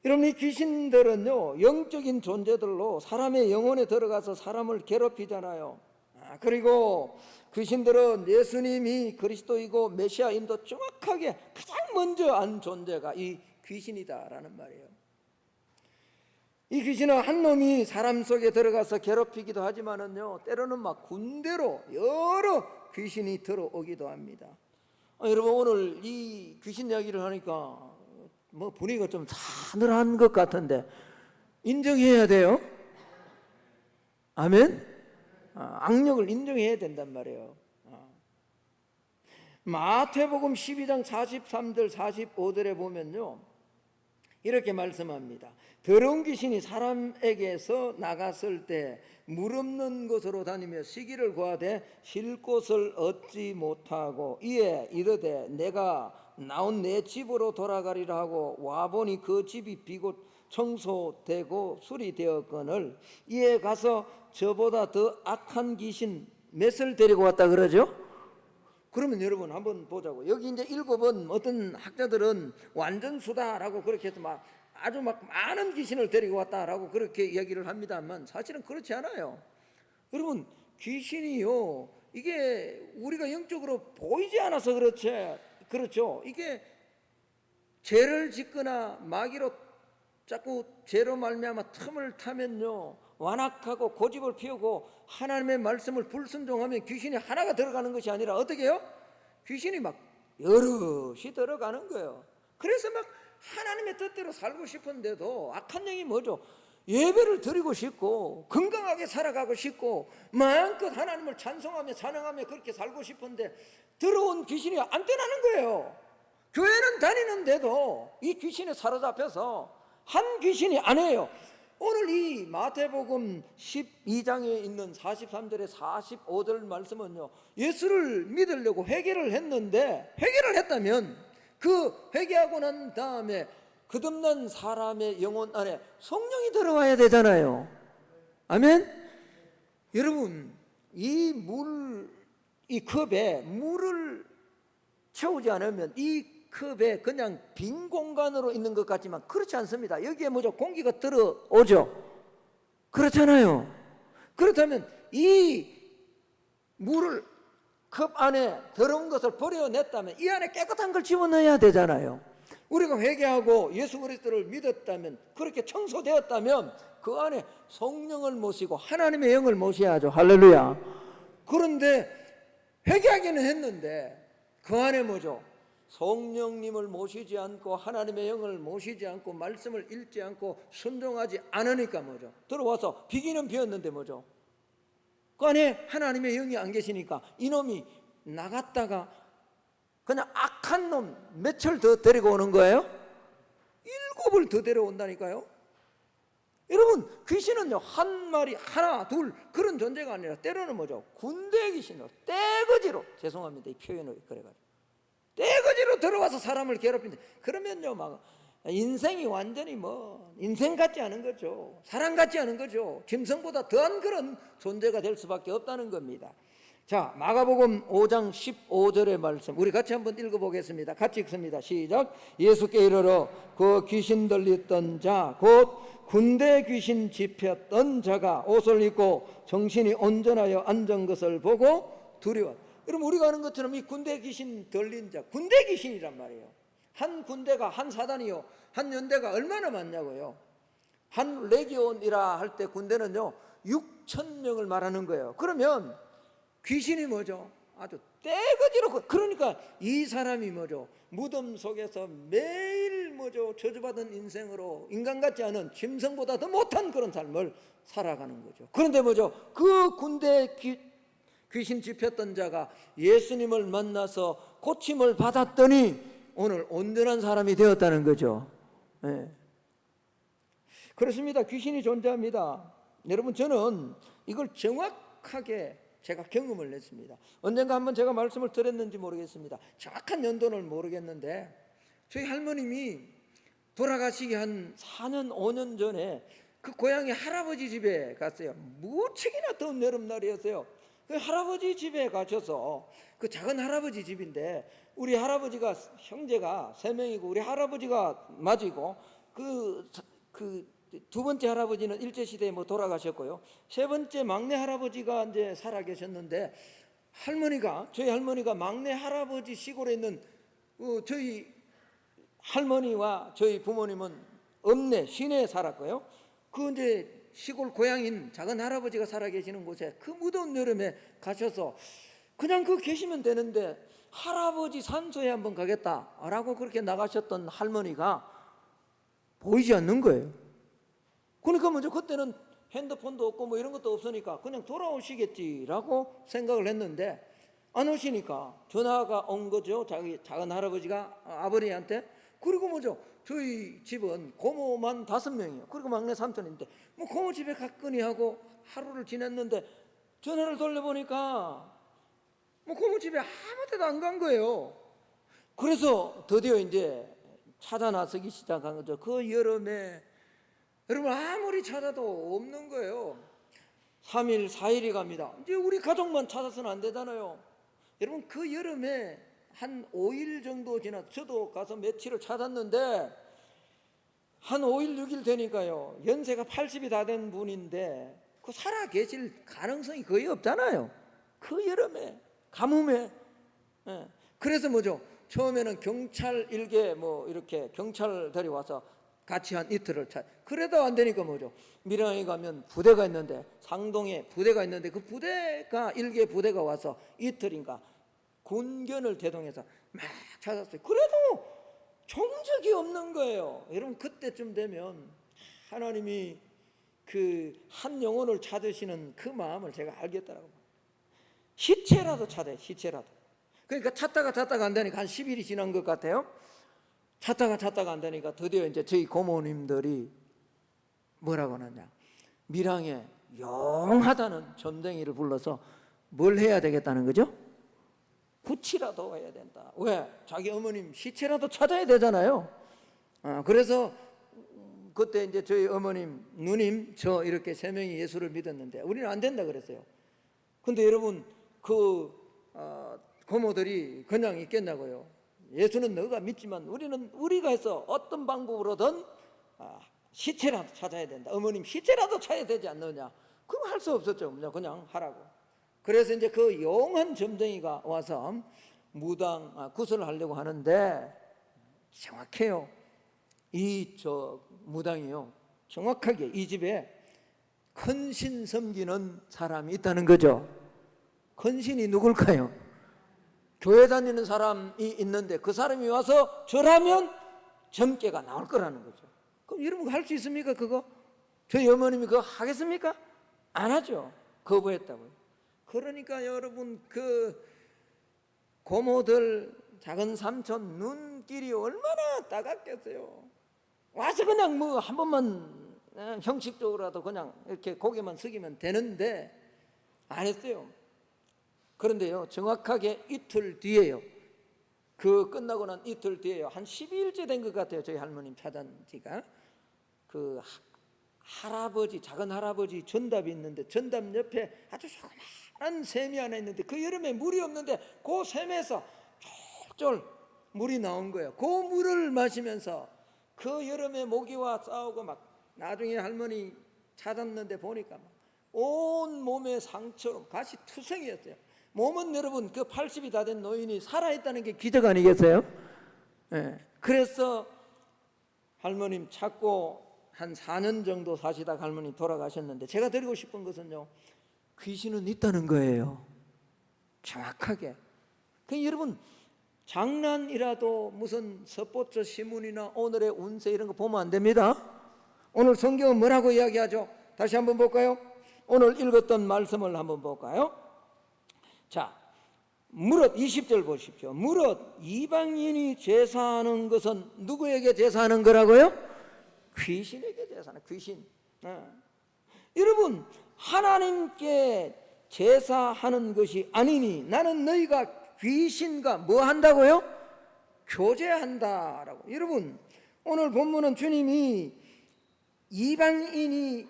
여러분, 이 귀신들은요 영적인 존재들로 사람의 영혼에 들어가서 사람을 괴롭히잖아요. 그리고 귀신들은 예수님이 그리스도이고 메시아임도 정확하게 가장 먼저 안 존재가 이 귀신이다라는 말이에요. 이 귀신은 한 놈이 사람 속에 들어가서 괴롭히기도 하지만은요 때로는 막 군대로 여러 귀신이 들어오기도 합니다. 여러분, 오늘 이 귀신 이야기를 하니까 분위기가 좀 싸늘한 것 같은데 인정해야 돼요. 아멘. 악력을 인정해야 된단 말이에요. 마태복음 12장 43절 45절에 보면요 이렇게 말씀합니다. 더러운 귀신이 사람에게서 나갔을 때 물 없는 곳으로 다니며 쉬기를 구하되 쉴 곳을 얻지 못하고 이에 이르되 내가 나온 내 집으로 돌아가리라 하고 와보니 그 집이 비고 청소되고 수리되었거늘 이에 가서 저보다 더 악한 귀신 몇을 데리고 왔다 그러죠? 그러면 여러분 한번 보자고. 여기 이제 7은 어떤 학자들은 완전 수다라고 그렇게 해서 막 아주 막 많은 귀신을 데리고 왔다라고 그렇게 얘기를 합니다만 사실은 그렇지 않아요. 여러분, 귀신이요, 이게 우리가 영적으로 보이지 않아서 그렇죠. 이게 죄를 짓거나 마귀로 자꾸 죄로 말미암아 틈을 타면요, 완악하고 고집을 피우고 하나님의 말씀을 불순종하면 귀신이 하나가 들어가는 것이 아니라 어떻게 해요? 귀신이 막 여럿이 들어가는 거예요. 그래서 막 하나님의 뜻대로 살고 싶은데도 악한 영이 뭐죠? 예배를 드리고 싶고 건강하게 살아가고 싶고 마음껏 하나님을 찬송하며 찬양하며 그렇게 살고 싶은데 들어온 귀신이 안 떠나는 거예요. 교회는 다니는데도 이 귀신에 사로잡혀서 한 귀신이 아니에요. 오늘 이 마태복음 12장에 있는 43절에 45절 말씀은요, 예수를 믿으려고 회개를 했는데, 회개를 했다면 그 회개하고 난 다음에 거듭난 사람의 영혼 안에 성령이 들어와야 되잖아요. 아멘? 여러분, 이 컵에 물을 채우지 않으면 이 컵에 그냥 빈 공간으로 있는 것 같지만 그렇지 않습니다. 여기에 뭐죠? 공기가 들어오죠. 그렇잖아요. 그렇다면 이 물을 컵 안에 더러운 것을 버려냈다면 이 안에 깨끗한 걸 집어넣어야 되잖아요. 우리가 회개하고 예수 그리스도를 믿었다면, 그렇게 청소되었다면 그 안에 성령을 모시고 하나님의 영을 모셔야죠. 할렐루야. 그런데 회개하기는 했는데 그 안에 뭐죠? 성령님을 모시지 않고 하나님의 영을 모시지 않고 말씀을 읽지 않고 순종하지 않으니까 뭐죠? 들어와서 비기는 비었는데 뭐죠? 그 안에 하나님의 영이 안 계시니까 이놈이 나갔다가 그냥 악한 놈 몇철 더 데리고 오는 거예요? 7을 더 데려온다니까요. 여러분, 귀신은요 한 마리 하나 둘 그런 존재가 아니라 때로는 뭐죠? 군대 귀신으로 떼거지로, 죄송합니다 이 표현을 그래가지고 떼거지로 들어와서 사람을 괴롭힌다. 그러면요 막 인생이 완전히 뭐 인생 같지 않은 거죠. 사람 같지 않은 거죠. 짐승보다 더한 그런 존재가 될 수밖에 없다는 겁니다. 자, 마가복음 5장 15절의 말씀 우리 같이 한번 읽어보겠습니다. 같이 읽습니다. 시작. 예수께 이르러 그 귀신 들렸던 자 곧 군대 귀신 집혔던 자가 옷을 입고 정신이 온전하여 앉은 것을 보고 두려워. 여러분, 우리가 아는 것처럼 이 군대 귀신 들린 자, 군대 귀신이란 말이에요. 한 군대가, 한 사단이요, 한 연대가 얼마나 많냐고요. 한 레기온이라 할 때 군대는요 6,000명을 말하는 거예요. 그러면 귀신이 뭐죠? 아주 떼거지로, 그러니까 이 사람이 뭐죠? 무덤 속에서 매일 뭐죠? 저주받은 인생으로 인간 같지 않은 짐승보다 더 못한 그런 삶을 살아가는 거죠. 그런데 뭐죠? 그 군대 귀신 집혔던 자가 예수님을 만나서 고침을 받았더니 오늘 온전한 사람이 되었다는 거죠. 네. 그렇습니다. 귀신이 존재합니다. 여러분, 저는 이걸 정확하게 제가 경험을 했습니다. 언젠가 한번 제가 말씀을 드렸는지 모르겠습니다. 정확한 연도는 모르겠는데 저희 할머님이 돌아가시기 한 4년 5년 전에 그 고향의 할아버지 집에 갔어요. 무척이나 더운 여름날이었어요. 그 할아버지 집에 가셔서, 그 작은 할아버지 집인데 우리 할아버지가 형제가 3명이고 우리 할아버지가 맞이고 그 두 번째 할아버지는 일제시대에 뭐 돌아가셨고요. 세 번째 막내 할아버지가 이제 살아 계셨는데 저희 할머니가 막내 할아버지 시골에 있는 저희 할머니와 저희 부모님은 시내에 살았고요. 그 이제 시골 고향인 작은 할아버지가 살아 계시는 곳에 그 무더운 여름에 가셔서 그냥 계시면 되는데 할아버지 산소에 한번 가겠다라고 그렇게 나가셨던 할머니가 보이지 않는 거예요. 그러니까 먼저 그때는 핸드폰도 없고 뭐 이런 것도 없으니까 그냥 돌아오시겠지라고 생각을 했는데 안 오시니까 전화가 온 거죠. 자기 작은 할아버지가 아버지한테. 그리고 뭐죠? 저희 집은 고모만 5명이에요. 그리고 막내 삼촌인데 뭐 고모 집에 갔거니 하고 하루를 지냈는데 전화를 돌려보니까 뭐 고모 집에 아무 데도 안 간 거예요. 그래서 드디어 이제 찾아 나서기 시작한 거죠. 그 여름에 여러분 아무리 찾아도 없는 거예요. 3일 4일이 갑니다. 이제 우리 가족만 찾아서는 안 되잖아요. 여러분, 그 여름에 한 5일 정도 지나 저도 가서 며칠을 찾았는데 한 5일 6일 되니까요, 연세가 80이 다 된 분인데 그 살아 계실 가능성이 거의 없잖아요. 그 여름에 가뭄에. 예. 그래서 뭐죠? 처음에는 경찰 일개 뭐 이렇게 경찰들이 와서 같이 한 이틀을 그래도 안 되니까 뭐죠? 밀양에 가면 부대가 있는데, 상동에 부대가 있는데 그 부대가 일개 부대가 와서 이틀인가 군견을 대동해서 막 찾았어요. 그래도 종적이 없는 거예요. 여러분, 그때쯤 되면 하나님이 그 한 영혼을 찾으시는 그 마음을 제가 알겠더라고요. 시체라도 찾아요. 시체라도. 그러니까 찾다가 안 되니까 한 10일이 지난 것 같아요. 찾다가 안 되니까 드디어 이제 저희 고모님들이 뭐라고 하느냐, 밀양에 용하다는 점쟁이를 불러서 뭘 해야 되겠다는 거죠? 구치라도 해야 된다. 왜? 자기 어머님 시체라도 찾아야 되잖아요. 그래서 그때 이제 저희 어머님, 누님, 저 이렇게 세 명이 예수를 믿었는데 우리는 안 된다 그랬어요. 근데 여러분, 그 고모들이 그냥 있겠냐고요. 예수는 너가 믿지만 우리가 해서 어떤 방법으로든 시체라도 찾아야 된다. 어머님 시체라도 찾아야 되지 않느냐. 그거 할 수 없었죠. 그냥 하라고. 그래서 이제 그 용한 점쟁이가 와서 무당 구슬을 하려고 하는데, 정확해요. 이 무당이요, 정확하게 이 집에 큰신 섬기는 사람이 있다는 거죠. 큰신이 누굴까요? 교회 다니는 사람이 있는데 그 사람이 와서 절하면 점괘가 나올 거라는 거죠. 그럼 여러분 할 수 있습니까? 그거? 저희 어머님이 그거 하겠습니까? 안 하죠. 거부했다고요. 그러니까 여러분, 그 고모들, 작은 삼촌 눈길이 얼마나 따갑겠어요. 와서 그냥 뭐 한 번만 형식적으로라도 그냥 이렇게 고개만 숙이면 되는데 안 했어요. 그런데요, 정확하게 이틀 뒤에요, 그 끝나고 난 이틀 뒤에요, 한 12일째 된 것 같아요. 저희 할머님 찾은 지가. 그 할아버지, 작은 할아버지 전답이 있는데 전답 옆에 아주 조그마한 샘이 하나 있는데 그 여름에 물이 없는데 그 샘에서 쫄쫄 물이 나온 거예요. 그 물을 마시면서 그 여름에 모기와 싸우고 막 나중에 할머니 찾았는데 보니까 온 몸에 상처로 가시 투성이었어요. 몸은 여러분, 그 80이 다 된 노인이 살아있다는 게 기적 아니겠어요? 예. 그래서 할머님 찾고 한 4년 정도 사시다 할머니 돌아가셨는데, 제가 드리고 싶은 것은요, 귀신은 있다는 거예요. 정확하게. 그 여러분, 장난이라도 무슨 스포츠 신문이나 오늘의 운세 이런 거 보면 안 됩니다. 오늘 성경은 뭐라고 이야기하죠? 다시 한번 볼까요? 오늘 읽었던 말씀을 한번 볼까요? 자, 무릇 20절 보십시오. 무릇 이방인이 제사하는 것은 누구에게 제사하는 거라고요? 귀신에게 제사하는, 귀신. 여러분, 하나님께 제사하는 것이 아니니 나는 너희가 귀신과 뭐 한다고요? 교제한다라고. 여러분, 오늘 본문은 주님이 이방인이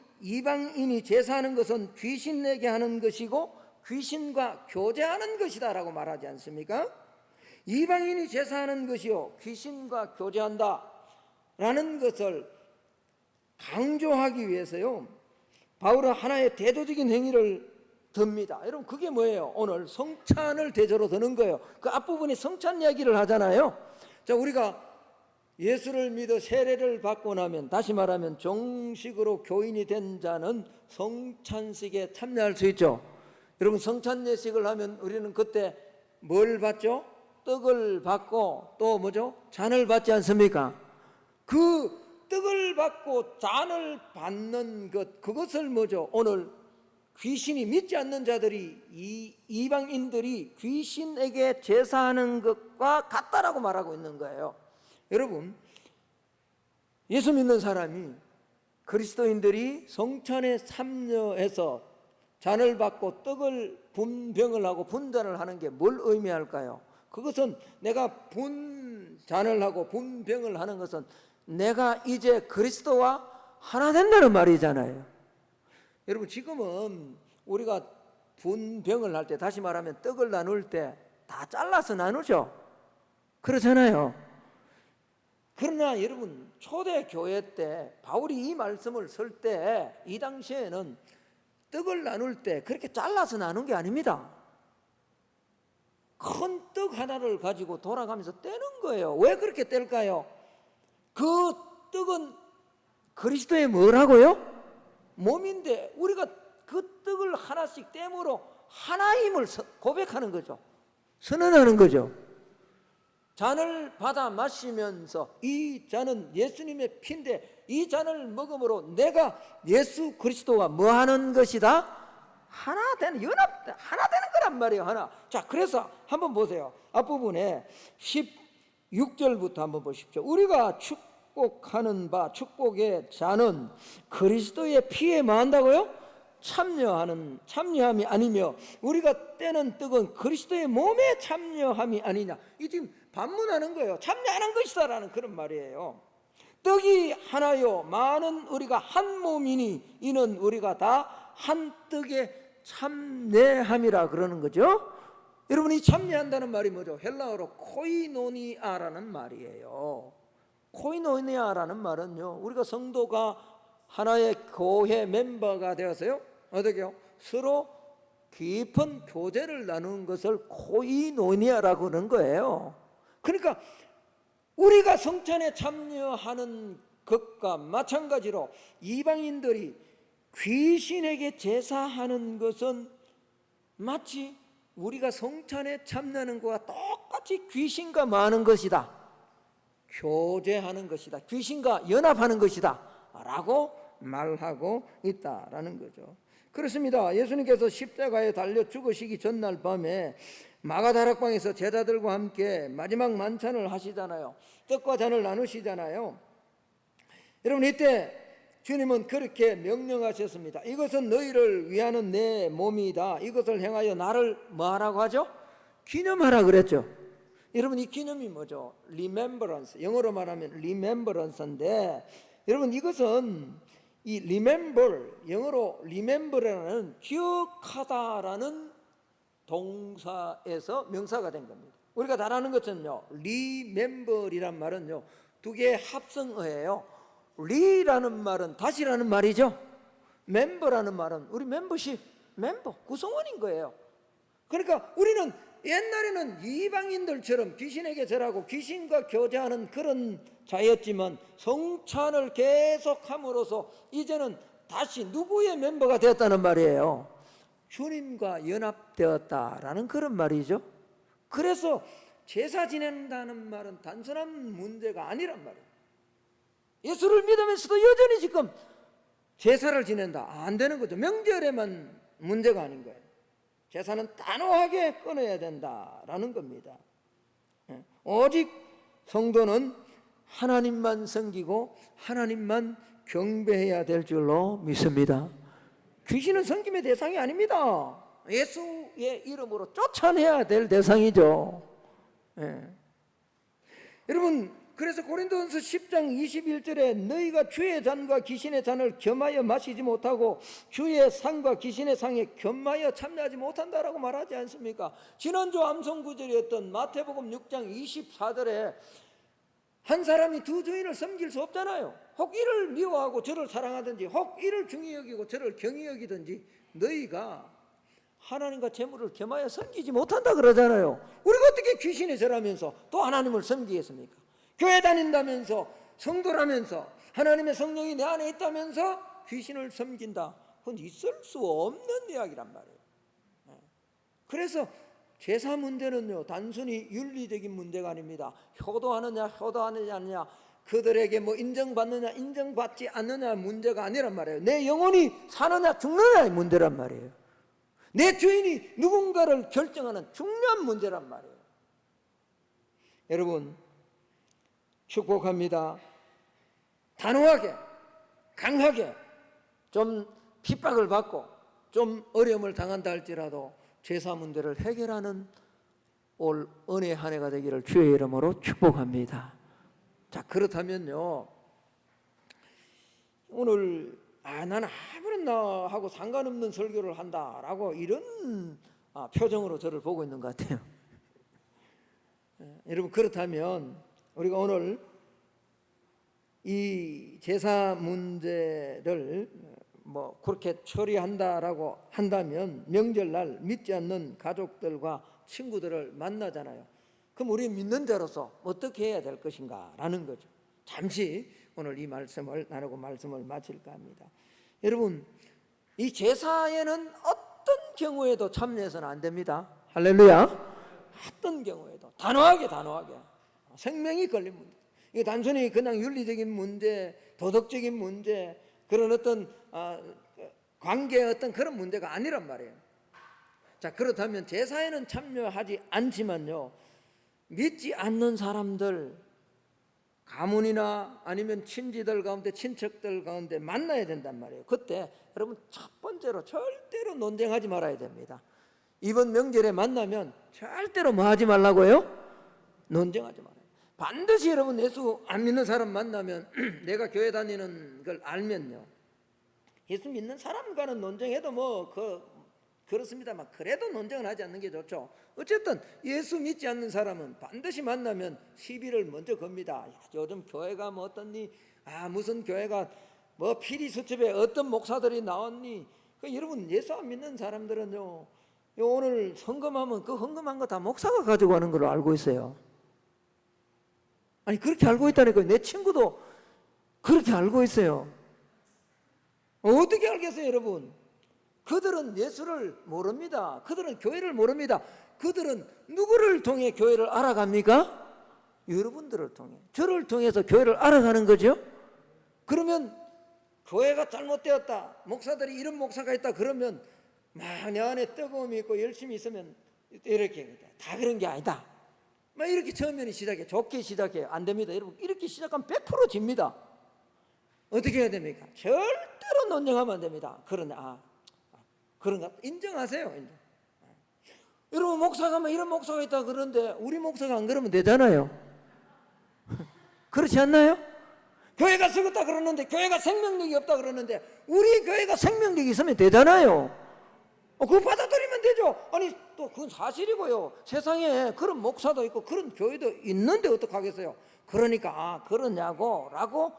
제사하는 것은 귀신에게 하는 것이고 귀신과 교제하는 것이다 라고 말하지 않습니까? 이방인이 제사하는 것이요 귀신과 교제한다 라는 것을 강조하기 위해서요, 바울은 하나의 대조적인 행위를 듭니다. 여러분, 그게 뭐예요? 오늘 성찬을 대조로 드는 거예요. 그 앞부분이 성찬 이야기를 하잖아요. 자, 우리가 예수를 믿어 세례를 받고 나면, 다시 말하면 정식으로 교인이 된 자는 성찬식에 참여할 수 있죠. 여러분, 성찬 예식을 하면 우리는 그때 뭘 받죠? 떡을 받고 또 뭐죠? 잔을 받지 않습니까? 그 떡을 받고 잔을 받는 것, 그것을 뭐죠? 오늘 귀신이 믿지 않는 자들이, 이방인들이 귀신에게 제사하는 것과 같다라고 말하고 있는 거예요. 여러분, 예수 믿는 사람이, 그리스도인들이 성찬에 참여해서 잔을 받고 떡을 분병을 하고 분잔을 하는 게 뭘 의미할까요? 그것은 내가 분잔을 하고 분병을 하는 것은 내가 이제 그리스도와 하나 된다는 말이잖아요. 여러분, 지금은 우리가 분병을 할 때, 다시 말하면 떡을 나눌 때 다 잘라서 나누죠. 그렇잖아요. 그러나 여러분, 초대교회 때 바울이 이 말씀을 쓸 때 이 당시에는 떡을 나눌 때 그렇게 잘라서 나눈 게 아닙니다. 큰 떡 하나를 가지고 돌아가면서 떼는 거예요. 왜 그렇게 뗄까요? 그 떡은 그리스도의 뭐라고요? 몸인데 우리가 그 떡을 하나씩 떼므로 하나임을 고백하는 거죠. 선언하는 거죠. 잔을 받아 마시면서 이 잔은 예수님의 피인데 이 잔을 먹음으로 내가 예수 그리스도와 뭐 하는 것이다? 하나 되는, 하나 되는 거란 말이에요. 하나. 자, 그래서 한번 보세요. 앞부분에 16절부터 한번 보십시오. 우리가 축복하는 바 축복의 잔은 그리스도의 피에 뭐 한다고요? 참여함이 아니며 우리가 떼는 떡은 그리스도의 몸에 참여함이 아니냐. 이 지금 반문하는 거예요. 참여하는 것이다라는 그런 말이에요. 떡이 하나요 많은 우리가 한 몸이니 이는 우리가 다 한 떡에 참여함이라 그러는 거죠. 여러분이 참여한다는 말이 뭐죠? 헬라어로 코이노니아라는 말이에요. 코이노니아라는 말은요, 우리가 성도가 하나의 교회 멤버가 되어서요, 어떻게요? 서로 깊은 교제를 나누는 것을 코이노니아라고 하는 거예요. 그러니까 우리가 성찬에 참여하는 것과 마찬가지로 이방인들이 귀신에게 제사하는 것은 마치 우리가 성찬에 참여하는 것과 똑같이 귀신과 많은 것이다, 교제하는 것이다, 귀신과 연합하는 것이다 라고 말하고 있다라는 거죠. 그렇습니다. 예수님께서 십자가에 달려 죽으시기 전날 밤에 마가다락방에서 제자들과 함께 마지막 만찬을 하시잖아요. 떡과 잔을 나누시잖아요. 여러분, 이때 주님은 그렇게 명령하셨습니다. 이것은 너희를 위하는 내 몸이다. 이것을 행하여 나를 뭐하라고 하죠? 기념하라 그랬죠. 여러분, 이 기념이 뭐죠? Remembrance, 영어로 말하면 Remembrance인데, 여러분, 이것은 이 remember, 영어로 remember라는 기억하다라는 동사에서 명사가 된 겁니다. 우리가 잘 아는 것은요, remember이란 말은요, 두 개의 합성어예요. 리라는 말은 다시라는 말이죠. 멤버라는 말은 우리 멤버십, 멤버, 구성원인 거예요. 그러니까 우리는 옛날에는 이방인들처럼 귀신에게 절하고 귀신과 교제하는 그런 자였지만 성찬을 계속함으로써 이제는 다시 누구의 멤버가 되었다는 말이에요? 주님과 연합되었다라는 그런 말이죠. 그래서 제사 지낸다는 말은 단순한 문제가 아니란 말이에요. 예수를 믿으면서도 여전히 지금 제사를 지낸다, 안 되는 거죠. 명절에만 문제가 아닌 거예요. 제사는 단호하게 끊어야 된다라는 겁니다. 오직 성도는 하나님만 섬기고 하나님만 경배해야 될 줄로 믿습니다. 귀신은 섬김의 대상이 아닙니다. 예수의 이름으로 쫓아내야 될 대상이죠. 여러분, 그래서 고린도전서 10장 21절에 너희가 주의 잔과 귀신의 잔을 겸하여 마시지 못하고 주의 상과 귀신의 상에 겸하여 참여하지 못한다라고 말하지 않습니까? 지난주 암송 구절이었던 마태복음 6장 24절에 한 사람이 두 주인을 섬길 수 없잖아요. 혹 이를 미워하고 저를 사랑하든지 혹 이를 중히 여기고 저를 경히 여기든지 너희가 하나님과 재물을 겸하여 섬기지 못한다 그러잖아요. 우리가 어떻게 귀신에 절하면서 또 하나님을 섬기겠습니까? 교회 다닌다면서, 성도라면서, 하나님의 성령이 내 안에 있다면서 귀신을 섬긴다, 그건 있을 수 없는 이야기란 말이에요. 그래서 제사 문제는요, 단순히 윤리적인 문제가 아닙니다. 효도하느냐 효도하느냐 아니냐, 그들에게 뭐 인정받느냐 인정받지 않느냐 문제가 아니란 말이에요. 내 영혼이 사느냐 죽느냐의 문제란 말이에요. 내 주인이 누군가를 결정하는 중요한 문제란 말이에요. 여러분, 축복합니다. 단호하게, 강하게, 좀 핍박을 받고 좀 어려움을 당한다 할지라도 제사 문제를 해결하는 올 은혜 한 해가 되기를 주의 이름으로 축복합니다. 자, 그렇다면요, 오늘 나는 아무렇나 하고 상관없는 설교를 한다라고 이런 표정으로 저를 보고 있는 것 같아요. 여러분, 그렇다면 우리가 오늘 이 제사 문제를 뭐 그렇게 처리한다라고 한다면 명절날 믿지 않는 가족들과 친구들을 만나잖아요. 그럼 우리 믿는 자로서 어떻게 해야 될 것인가 라는 거죠. 잠시 오늘 이 말씀을 나누고 말씀을 마칠까 합니다. 여러분, 이 제사에는 어떤 경우에도 참여해서는 안 됩니다. 할렐루야. 어떤 경우에도 단호하게 생명이 걸린 문제, 이게 단순히 그냥 윤리적인 문제, 도덕적인 문제, 그런 어떤 관계의 어떤 그런 문제가 아니란 말이에요. 자, 그렇다면 제사에는 참여하지 않지만요, 믿지 않는 사람들, 가문이나 아니면 친지들 가운데, 친척들 가운데 만나야 된단 말이에요. 그때 여러분 첫 번째로 절대로 논쟁하지 말아야 됩니다. 이번 명절에 만나면 절대로 뭐 하지 말라고요? 논쟁하지 말아요. 반드시 여러분 예수 안 믿는 사람 만나면 내가 교회 다니는 걸 알면요, 예수 믿는 사람과는 논쟁해도 뭐 그렇습니다만 그래도 논쟁을 하지 않는 게 좋죠. 어쨌든 예수 믿지 않는 사람은 반드시 만나면 시비를 먼저 겁니다. 야, 요즘 교회가 뭐 어떻니? 무슨 교회가 뭐 피리수첩에 어떤 목사들이 나왔니? 여러분 예수 안 믿는 사람들은요, 오늘 헌금하면 그 헌금한 거 다 목사가 가지고 가는 걸로 알고 있어요. 아니 그렇게 알고 있다니까요. 내 친구도 그렇게 알고 있어요. 어떻게 알겠어요, 여러분? 그들은 예수를 모릅니다. 그들은 교회를 모릅니다. 그들은 누구를 통해 교회를 알아갑니까? 여러분들을 통해, 저를 통해서 교회를 알아가는 거죠. 그러면 교회가 잘못되었다, 목사들이 이런 목사가 있다 그러면 막 내 안에 뜨거움이 있고 열심히 있으면 이렇게 다 그런 게 아니다, 막 이렇게 처음에는 시작해, 좋게 시작해요. 안 됩니다, 여러분. 이렇게 시작하면 100% 집니다. 어떻게 해야 됩니까? 절대로 논쟁하면 안 됩니다. 그런가? 인정하세요. 인정. 여러분 목사가 뭐 이런 목사가 있다 그러는데 우리 목사가 안 그러면 되잖아요. 그렇지 않나요? 교회가 썩었다 그러는데, 교회가 생명력이 없다 그러는데 우리 교회가 생명력이 있으면 되잖아요. 그거 받아들이면 되죠. 아니 또 그건 사실이고요. 세상에 그런 목사도 있고 그런 교회도 있는데 어떡하겠어요. 그러니까 그러냐고 라고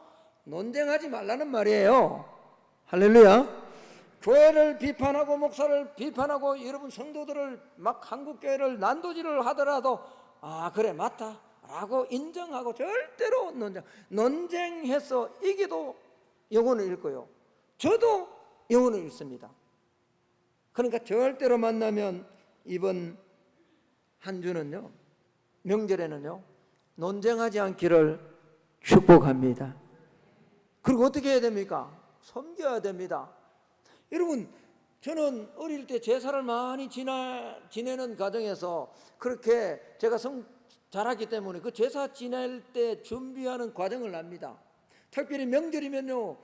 논쟁하지 말라는 말이에요. 할렐루야. 교회를 비판하고 목사를 비판하고 여러분 성도들을 막 한국교회를 난도질을 하더라도 그래 맞다 라고 인정하고, 절대로 논쟁해서 이기도 영혼을 잃고요, 저도 영혼을 잃습니다. 그러니까 절대로 만나면 이번 한 주는요, 명절에는요, 논쟁하지 않기를 축복합니다. 그리고 어떻게 해야 됩니까? 섬겨야 됩니다. 여러분, 저는 어릴 때 제사를 많이 지내는 과정에서 그렇게 제가 자랐기 때문에 그 제사 지낼 때 준비하는 과정을 압니다. 특별히 명절이면요,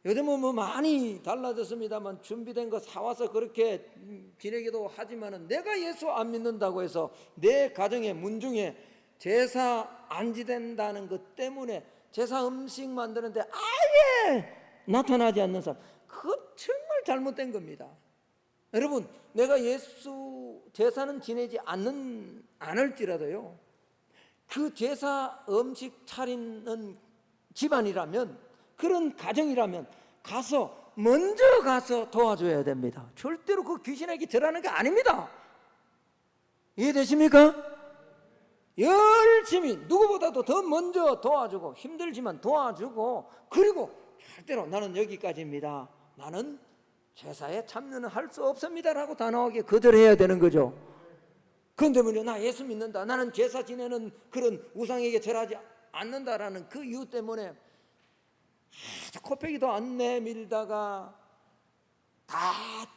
요즘은 뭐 많이 달라졌습니다만 준비된 거 사와서 그렇게 지내기도 하지만은, 내가 예수 안 믿는다고 해서 내 가정의 문중에 제사 안 지낸다는 것 때문에 제사 음식 만드는데 아예 나타나지 않는 사람, 그거 정말 잘못된 겁니다. 여러분, 내가 예수 제사는 지내지 않을지라도요, 그 제사 음식 차리는 집안이라면, 그런 가정이라면 먼저 가서 도와줘야 됩니다. 절대로 그 귀신에게 절하는 게 아닙니다. 이해되십니까? 열심히 누구보다도 더 먼저 도와주고, 힘들지만 도와주고, 그리고 절대로 나는 여기까지입니다, 나는 제사에 참여는 할 수 없습니다 라고 단호하게 거절해야 되는 거죠. 그런데 나 예수 믿는다, 나는 제사 지내는 그런 우상에게 절하지 않는다라는 그 이유 때문에 코빼기도 안 내밀다가 다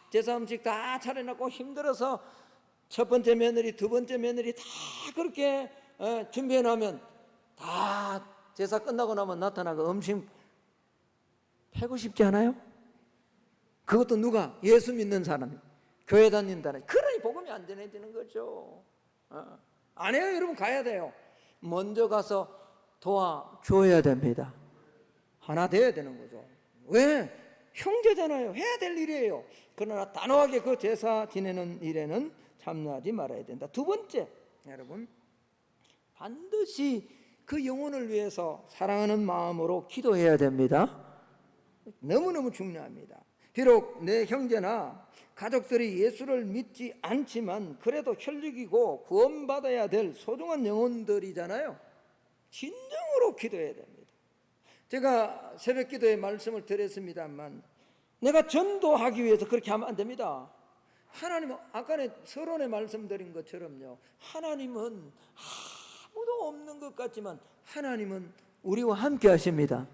제사 음식 다 차려놓고 힘들어서 첫 번째 며느리, 두 번째 며느리 다 그렇게 준비해 놓으면 다 제사 끝나고 나면 나타나고 음식 패고 싶지 않아요? 그것도 누가? 예수 믿는 사람이, 교회 다닌다는. 그러니 복음이 안 전해지는 거죠. 안 해요, 여러분. 가야 돼요. 먼저 가서 도와줘야 됩니다. 하나 돼야 되는 거죠. 왜? 형제잖아요. 해야 될 일이에요. 그러나 단호하게 그 제사 지내는 일에는 참여하지 말아야 된다. 두 번째, 여러분, 반드시 그 영혼을 위해서 사랑하는 마음으로 기도해야 됩니다. 너무너무 중요합니다. 비록 내 형제나 가족들이 예수를 믿지 않지만 그래도 혈육이고 구원받아야 될 소중한 영혼들이잖아요. 진정으로 기도해야 됩니다. 제가 새벽 기도에 말씀을 드렸습니다만 내가 전도하기 위해서 그렇게 하면 안 됩니다. 하나님은 아까 서론에 말씀드린 것처럼요, 하나님은 아무도 없는 것 같지만 하나님은 우리와 함께 하십니다.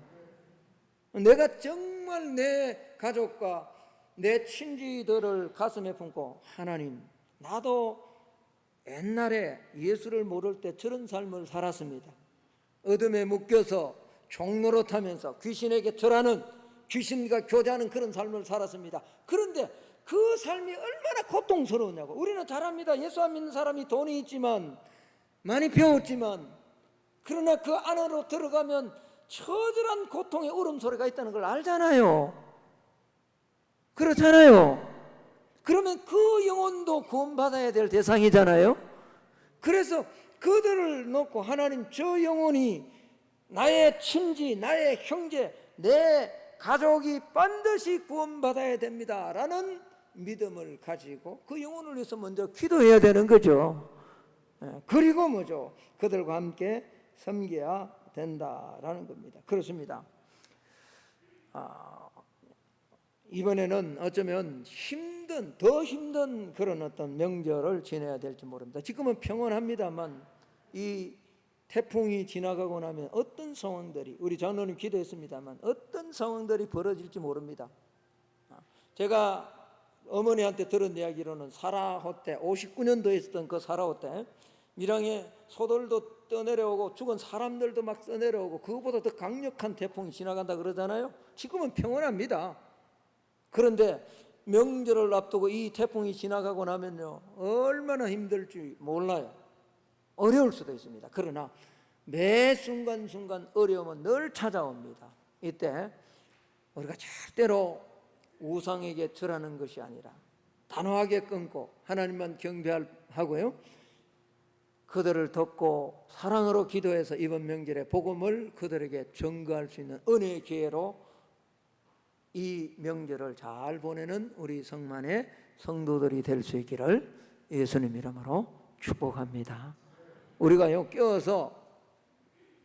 내가 정말 내 가족과 내 친지들을 가슴에 품고, 하나님, 나도 옛날에 예수를 모를 때 저런 삶을 살았습니다. 어둠에 묶여서 종노릇하면서 귀신에게 절하는, 귀신과 교제하는 그런 삶을 살았습니다. 그런데 그 삶이 얼마나 고통스러우냐고. 우리는 잘합니다. 예수 안 믿는 사람이 돈이 있지만, 많이 배웠지만, 그러나 그 안으로 들어가면 처절한 고통의 울음소리가 있다는 걸 알잖아요. 그렇잖아요. 그러면 그 영혼도 구원받아야 될 대상이잖아요. 그래서 그들을 놓고 하나님, 저 영혼이 나의 친지, 나의 형제, 내 가족이 반드시 구원받아야 됩니다 라는 믿음을 가지고 그 영혼을 위해서 먼저 기도해야 되는 거죠. 그리고 뭐죠? 그들과 함께 섬겨야 된다라는 겁니다. 그렇습니다. 이번에는 어쩌면 더 힘든 그런 어떤 명절을 지내야 될지 모릅니다. 지금은 평온합니다만 이 태풍이 지나가고 나면 어떤 상황들이, 우리 장로님 기도했습니다만 어떤 상황들이 벌어질지 모릅니다. 제가 어머니한테 들은 이야기로는 사라호 때, 59년도에 있었던 그 사라호 때 밀양에 소들도 떠내려오고 죽은 사람들도 막 떠내려오고 그거보다 더 강력한 태풍이 지나간다 그러잖아요. 지금은 평온합니다. 그런데 명절을 앞두고 이 태풍이 지나가고 나면요, 얼마나 힘들지 몰라요. 어려울 수도 있습니다. 그러나 매 순간순간 어려움은 늘 찾아옵니다. 이때 우리가 절대로 우상에게 절하는 것이 아니라 단호하게 끊고 하나님만 경배하고요, 그들을 덮고 사랑으로 기도해서 이번 명절에 복음을 그들에게 전가할 수 있는 은혜의 기회로 이 명절을 잘 보내는 우리 성만의 성도들이 될 수 있기를 예수님 이름으로 축복합니다. 우리가요, 껴서,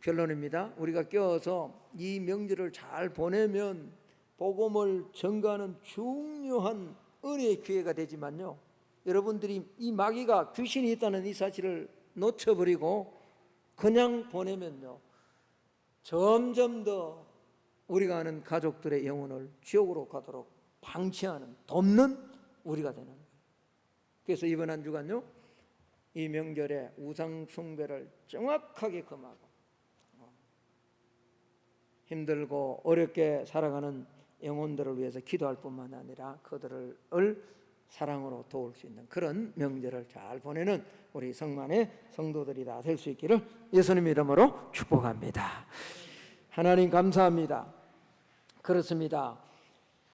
결론입니다, 우리가 껴서 이 명절을 잘 보내면 복음을 전가하는 중요한 은혜의 기회가 되지만요, 여러분들이 이 마귀가 귀신이 있다는 이 사실을 놓쳐버리고 그냥 보내면요, 점점 더 우리가 아는 가족들의 영혼을 지옥으로 가도록 방치하는, 돕는 우리가 되는 거예요. 그래서 이번 한 주간요, 이 명절에 우상 숭배를 정확하게 금하고 힘들고 어렵게 살아가는 영혼들을 위해서 기도할 뿐만 아니라 그들을 사랑으로 도울 수 있는 그런 명절을 잘 보내는 우리 성만의 성도들이 다 될 수 있기를 예수님 이름으로 축복합니다. 하나님 감사합니다. 그렇습니다.